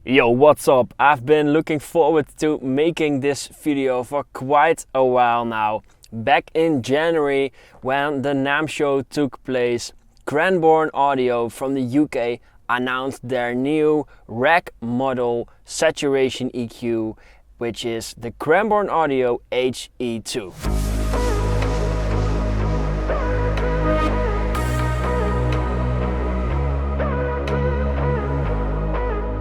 Yo, what's up? I've been looking forward to making this video for quite a while now. Back in January, when the NAMM show took place, Cranborne Audio from the UK announced their new rack model saturation EQ, which is the Cranborne Audio HE2.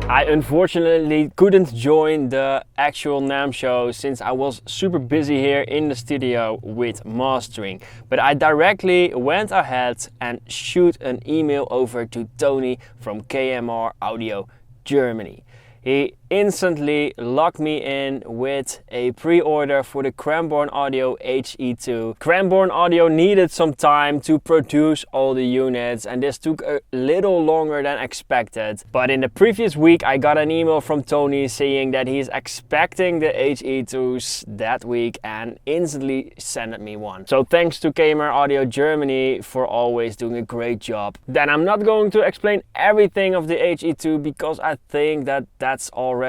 I unfortunately couldn't join the actual NAMM show since I was super busy here in the studio with mastering. But I directly went ahead and shoot an email over to Tony from KMR Audio Germany. He instantly locked me in with a pre-order for the Cranborne Audio HE2. Cranborne Audio needed some time to produce all the units, and this took a little longer than expected. But in the previous week I got an email from Tony saying that he's expecting the HE2s that week and instantly sent me one. So thanks to KMR Audio Germany for always doing a great job. Then I'm not going to explain everything of the HE2 because I think that that's already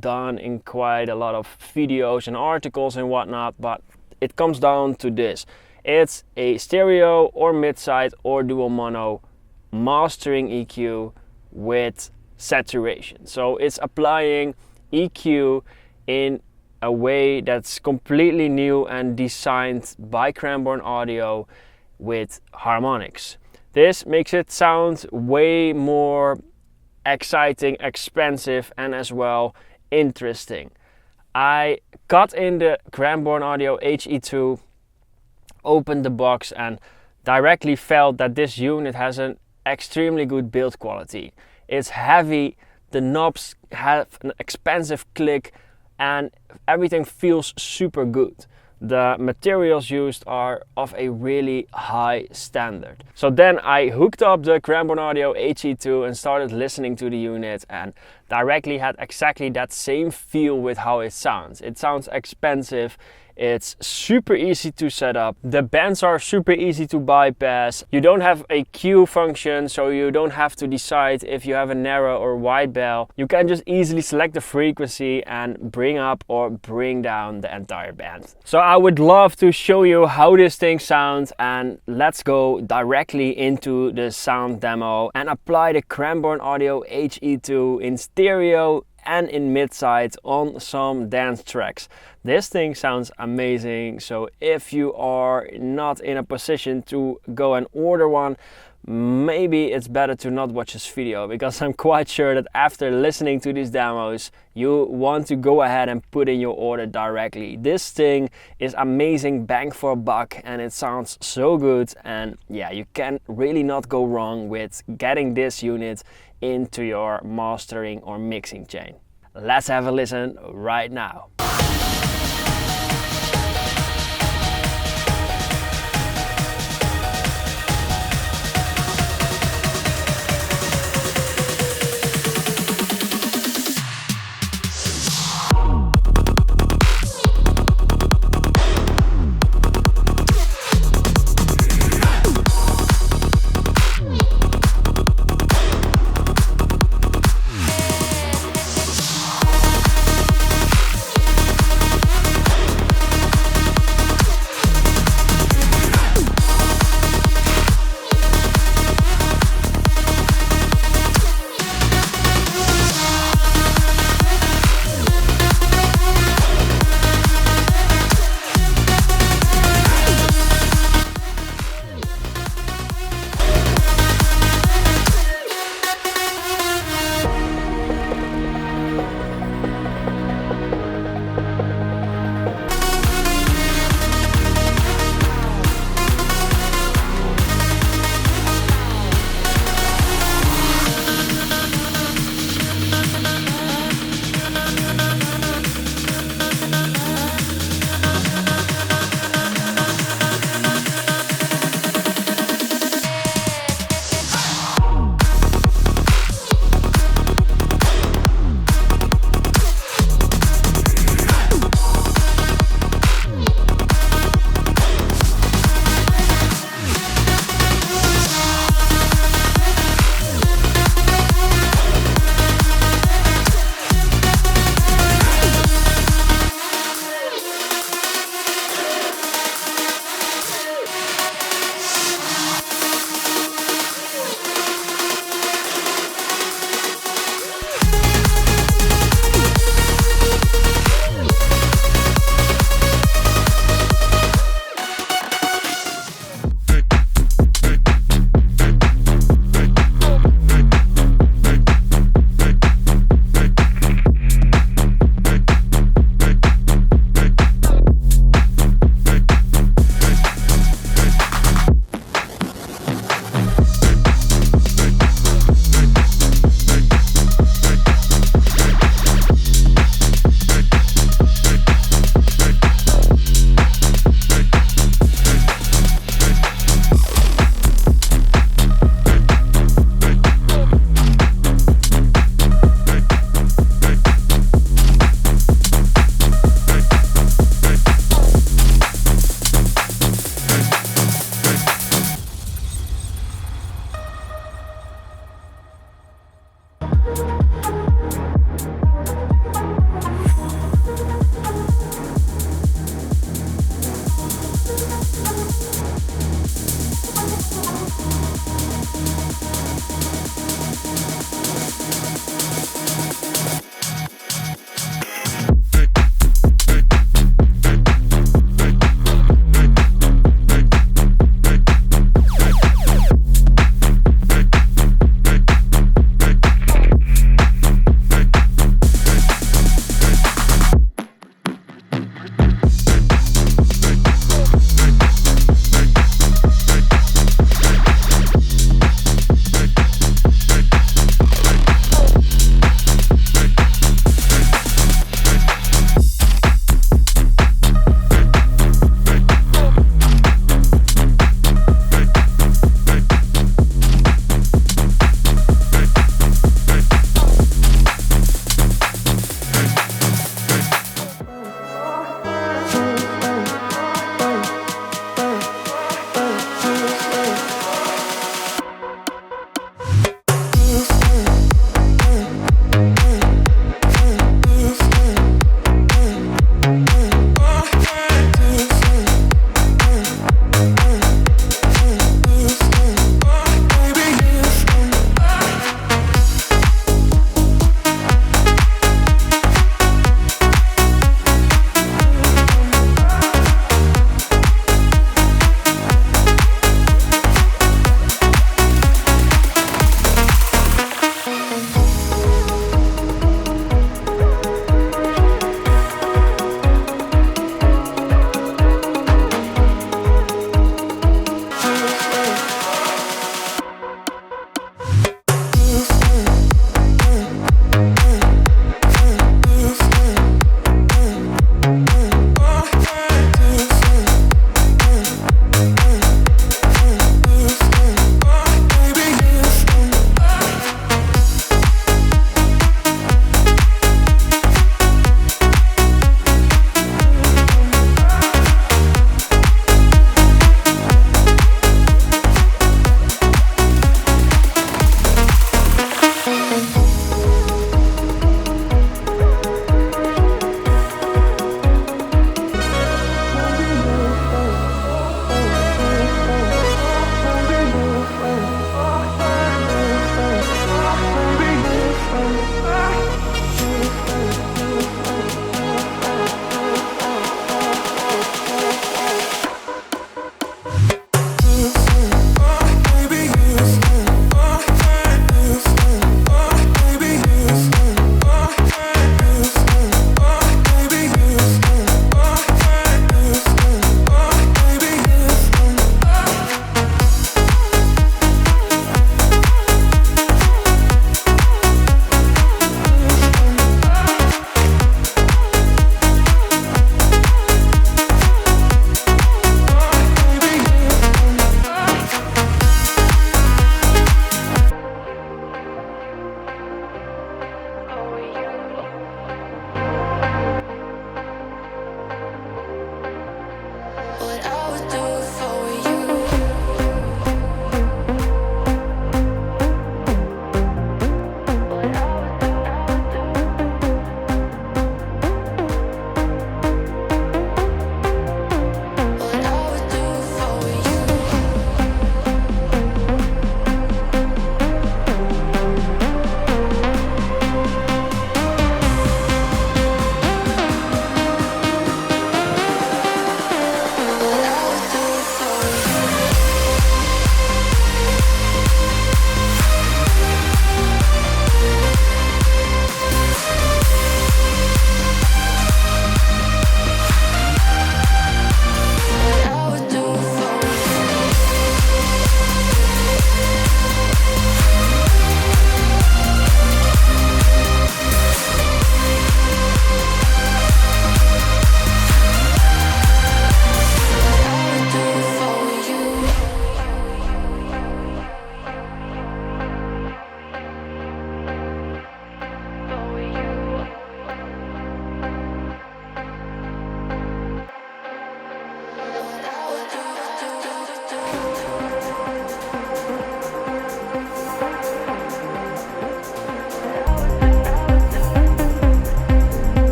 done in quite a lot of videos and articles and whatnot, but it comes down to this. It's a stereo or mid-side or dual mono mastering EQ with saturation. So it's applying EQ in a way that's completely new and designed by Cranborne Audio with harmonics. This makes it sound way more exciting, expensive, and as well interesting. I got in the Cranborne Audio HE2, opened the box, and directly felt that this unit has an extremely good build quality. It's heavy, the knobs have an expensive click, and everything feels super good. The materials used are of a really high standard. So then I hooked up the Cranborne Audio HE2 and started listening to the unit, and directly had exactly that same feel with how it sounds. It sounds expensive. It's super easy to set up. The bands are super easy to bypass. You don't have a cue function, so you don't have to decide if you have a narrow or wide bell. You can just easily select the frequency and bring up or bring down the entire band. So I would love to show you how this thing sounds, and let's go directly into the sound demo and apply the Cranborne Audio HE2 in stereo and in mid-side on some dance tracks. This thing sounds amazing, so if you are not in a position to go and order one, maybe it's better to not watch this video, because I'm quite sure that after listening to these demos you want to go ahead and put in your order directly. This thing is amazing bang for a buck, and it sounds so good, and yeah, you can really not go wrong with getting this unit into your mastering or mixing chain. Let's have a listen right now.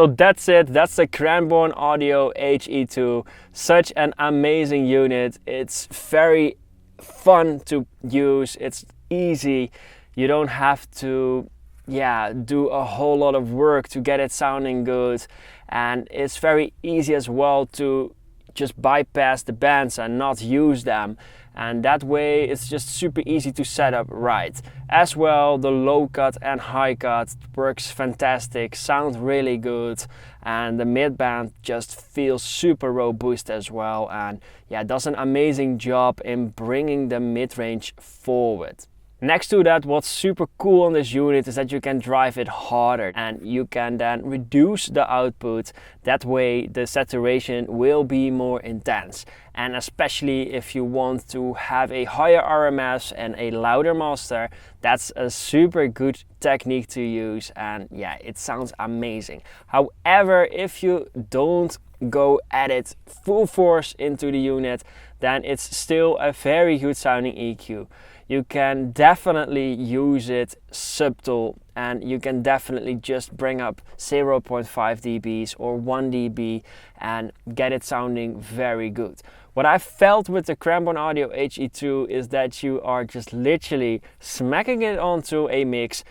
So that's it, that's the Cranborne Audio HE2. Such an amazing unit. It's very fun to use, it's easy. You don't have to do a whole lot of work to get it sounding good, and it's very easy as well to just bypass the bands and not use them, and that way it's just super easy to set up right. As well, the low cut and high cut works fantastic, sounds really good, and the mid band just feels super robust as well, and does an amazing job in bringing the mid-range forward. Next to that, what's super cool on this unit is that you can drive it harder and you can then reduce the output. That way the saturation will be more intense. And especially if you want to have a higher RMS and a louder master, that's a super good technique to use, and it sounds amazing. However, if you don't go at it full force into the unit, then it's still a very good sounding EQ. You can definitely use it subtle, and you can definitely just bring up 0.5 dBs or 1 dB and get it sounding very good. What I felt with the Cranborne Audio HE2 is that you are just literally smacking it onto a mix,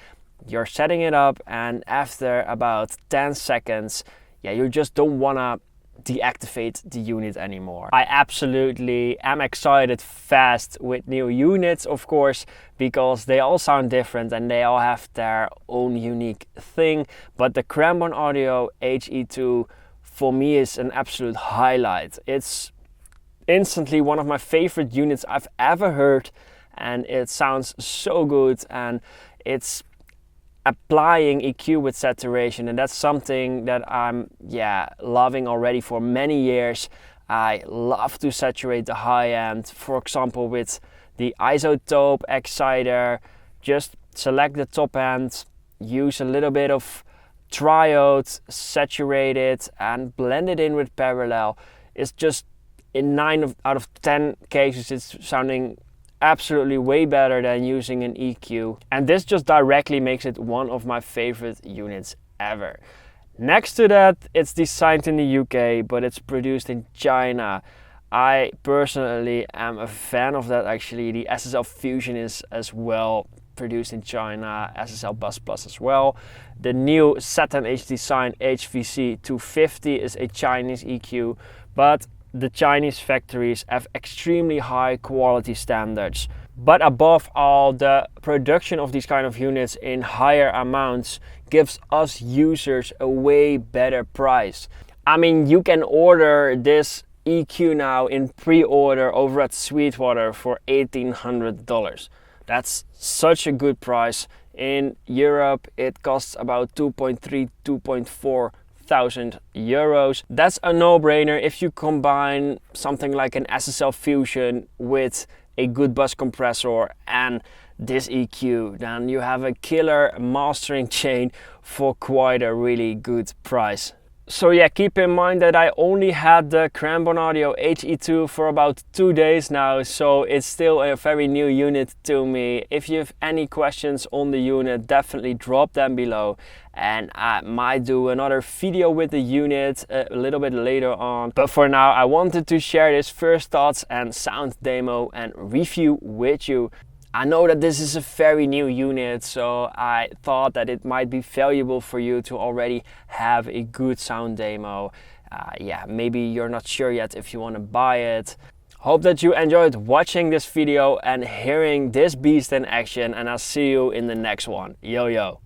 you're setting it up, and after about 10 seconds, you just don't wanna deactivate the unit anymore. I absolutely am excited fast with new units, of course, because they all sound different and they all have their own unique thing, but the Cranborne Audio HE2 for me is an absolute highlight. It's instantly one of my favorite units I've ever heard, and it sounds so good, and it's applying EQ with saturation, and that's something that I'm loving already for many years. I love to saturate the high end, for example with the isotope exciter. Just select the top end, use a little bit of triode, saturate it and blend it in with parallel. It's just in 9 out of 10 cases it's sounding absolutely way better than using an EQ, and this just directly makes it one of my favorite units ever. Next to that, it's designed in the UK but it's produced in China. I personally am a fan of that. Actually, the SSL Fusion is as well produced in China, SSL Bus Plus as well. The new Saturn H Design HVC 250 is a Chinese EQ, but the Chinese factories have extremely high quality standards. But above all, the production of these kind of units in higher amounts gives us users a way better price. I mean, you can order this EQ now in pre-order over at Sweetwater for $1,800. That's such a good price. In Europe it costs about 2.3, 2.4 thousand euros. That's a no-brainer if you combine something like an SSL Fusion with a good bus compressor and this EQ, then you have a killer mastering chain for quite a really good price. So keep in mind that I only had the Cranborne Audio HE2 for about 2 days now, so it's still a very new unit to me. If you have any questions on the unit, definitely drop them below, and I might do another video with the unit a little bit later on. But for now, I wanted to share this first thoughts and sound demo and review with you. I know that this is a very new unit, so I thought that it might be valuable for you to already have a good sound demo. Maybe you're not sure yet if you want to buy it. Hope that you enjoyed watching this video and hearing this beast in action, and I'll see you in the next one. Yo yo!